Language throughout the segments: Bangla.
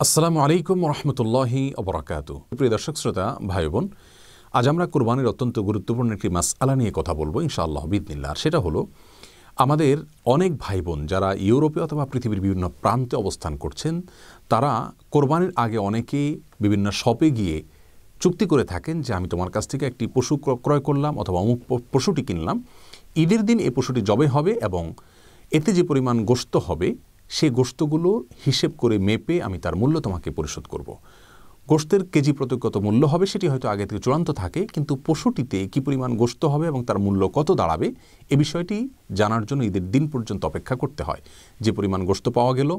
আসসালামু আলাইকুম রহমতুল্লাহি ওবরাকাতু। প্রিয় দর্শক শ্রোতা ভাই বোন, আজ আমরা কোরবানির অত্যন্ত গুরুত্বপূর্ণ একটি মাসআলা নিয়ে কথা বলবো ইনশাআল্লাহ বিইذনিল্লাহ। আর সেটা হলো, আমাদের অনেক ভাই বোন যারা ইউরোপে অথবা পৃথিবীর বিভিন্ন প্রান্তে অবস্থান করছেন, তারা কোরবানির আগে অনেকেই বিভিন্ন শপে গিয়ে চুক্তি করে থাকেন যে আমি তোমার কাছ থেকে একটি পশু ক্রয় করলাম অথবা অমুক পশুটি কিনলাম, ঈদের দিন এই পশুটি জবে হবে এবং এতে যে পরিমাণ গোশত হবে সেই গোশতগুলো হিসেব করে মেপে আমি তার মূল্য তোমাকে পরিশোধ করব। গোশতের কেজি প্রতি কত মূল্য হবে সেটি হয়তো আগে থেকে চূড়ান্ত থাকে, কিন্তু পশুটিতে কী পরিমাণ গোশত হবে এবং তার মূল্য কত দাঁড়াবে এ বিষয়টি জানার জন্য ঈদের দিন পর্যন্ত অপেক্ষা করতে হয়। যে পরিমাণ গোশত পাওয়া গেল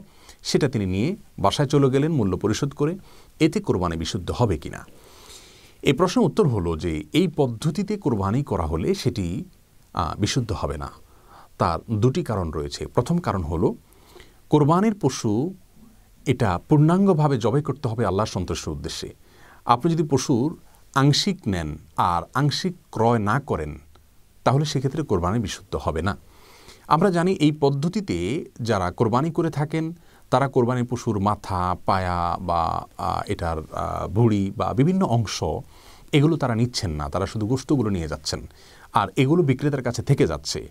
সেটা তিনি নিয়ে বাসায় চলে গেলেন মূল্য পরিশোধ করে, এতে কোরবানি বিশুদ্ধ হবে কিনা। এই প্রশ্নের উত্তর হলো যে এই পদ্ধতিতে কোরবানি করা হলে সেটি বিশুদ্ধ হবে না। তার দুটি কারণ রয়েছে। প্রথম কারণ হলো, কোরবানির পশু এটা পূর্ণাঙ্গভাবে জবাই করতে হবে আল্লাহর সন্তুষ্টির উদ্দেশ্যে। আপনি যদি পশুর আংশিক নেন আর আংশিক ক্রয় না করেন, তাহলে সেক্ষেত্রে কোরবানি বিশুদ্ধ হবে না। আমরা জানি এই পদ্ধতিতে যারা কোরবানি করে থাকেন তারা কোরবানির পশুর মাথা, পায়া বা এটার ভুঁড়ি বা বিভিন্ন অংশ এগুলো তারা নিচ্ছেন না, তারা শুধু গোশতগুলো নিয়ে যাচ্ছেন আর এগুলো বিক্রেতার কাছে থেকে যাচ্ছে।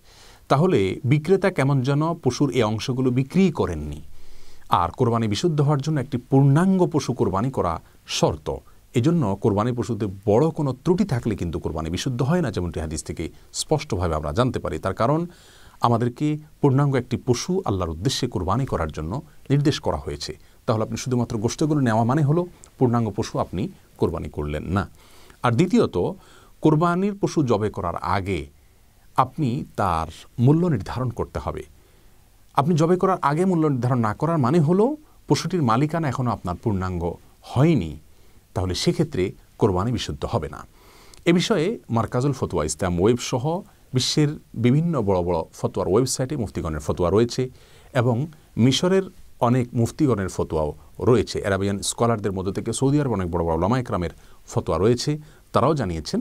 তাহলে বিক্রেতা কেমন যেন পশুর এই অংশগুলো বিক্রি করেননি। আর কোরবানি বিশুদ্ধ হওয়ার জন্য একটি পূর্ণাঙ্গ পশু কোরবানি করা শর্ত। এজন্য কোরবানি পশুতে বড় কোনো ত্রুটি থাকলে কিন্তু কোরবানি বিশুদ্ধ হয় না, যেমনটি হাদিস থেকে স্পষ্টভাবে আমরা জানতে পারি। তার কারণ আমাদেরকে পূর্ণাঙ্গ একটি পশু আল্লাহর উদ্দেশ্যে কোরবানি করার জন্য নির্দেশ করা হয়েছে। তাহলে আপনি শুধুমাত্র গোশতগুলো নেওয়া মানে হলো পূর্ণাঙ্গ পশু আপনি কোরবানি করলেন না। আর দ্বিতীয়ত, কোরবানির পশু জবে করার আগে আপনি তার মূল্য নির্ধারণ করতে হবে। আপনি জবে করার আগে মূল্য নির্ধারণ না করার মানে হলো পশুটির মালিকানা এখনও আপনার পূর্ণাঙ্গ হয়নি, তাহলে সেক্ষেত্রে কোরবানি বিশুদ্ধ হবে না। এ বিষয়ে মারকাজুল ফতোয়া ইসলাম ওয়েব সহ বিশ্বের বিভিন্ন বড় বড় ফতোয়ার ওয়েবসাইটে মুফতিগণের ফতোয়া রয়েছে এবং মিশরের অনেক মুফতিগণের ফতোয়াও রয়েছে। আরাবিয়ান স্কলারদের মধ্যে থেকে সৌদি আরব অনেক বড় বড় উলামা ইকরামের ফতোয়া রয়েছে। তারাও জানিয়েছেন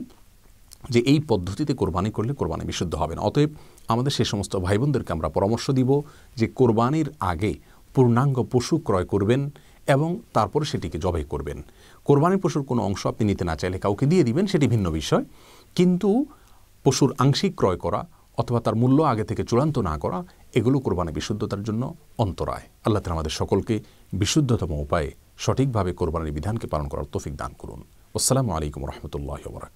যে এই পদ্ধতিতে কোরবানি করলে কোরবানি বিশুদ্ধ হবে না। অতএব আমাদের সেই সমস্ত ভাই বোনদেরকে আমরা পরামর্শ দিব যে কোরবানির আগে পূর্ণাঙ্গ পশু ক্রয় করবেন এবং তারপরে সেটিকে জবাই করবেন। কোরবানির পশুর কোনো অংশ আপনি নিতে না চাইলে কাউকে দিয়ে দিবেন, সেটি ভিন্ন বিষয়, কিন্তু পশুর আংশিক ক্রয় করা অথবা তার মূল্য আগে থেকে চূড়ান্ত না করা এগুলো কোরবানি বিশুদ্ধতার জন্য অন্তরায়। আল্লাহ তাআলা আমাদের সকলকে বিশুদ্ধতম উপায়ে সঠিকভাবে কোরবানির বিধানকে পালন করার তৌফিক দান করুন। আসসালামু আলাইকুম রহমতুল্লাহি ওয়া বারাকাতুহু।